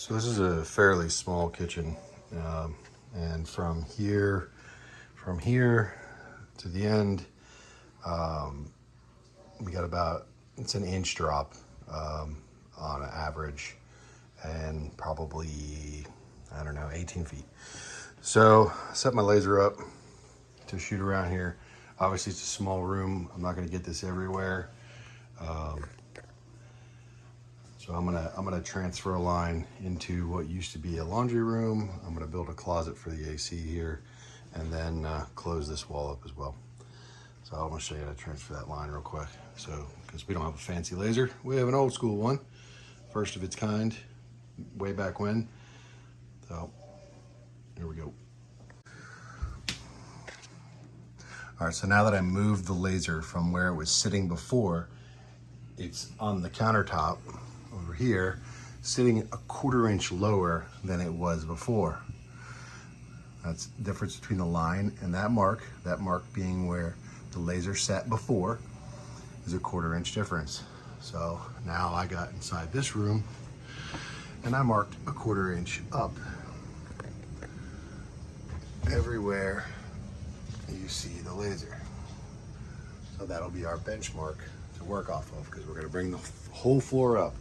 So this is a fairly small kitchen, and from here to the end, we got about, it's an inch drop on average, and probably, I don't know, 18 feet. So I set my laser up to shoot around here. Obviously it's a small room. I'm not gonna get this everywhere. So I'm gonna transfer a line into what used to be a laundry room. I'm gonna build a closet for the AC here, and then close this wall up as well. So I'm gonna show you how to transfer that line real quick. So, because we don't have a fancy laser, we have an old school one, first of its kind, way back when. So here we go. All right, so now that I moved the laser from where it was sitting before, it's on the countertop over here, sitting a 1/4 inch lower than it was before. That's the difference between the line and that mark being where the laser sat before is a 1/4 inch difference. So now I got inside this room and I marked a 1/4 inch up everywhere you see the laser. So that'll be our benchmark to work off of, because we're going to bring the whole floor up.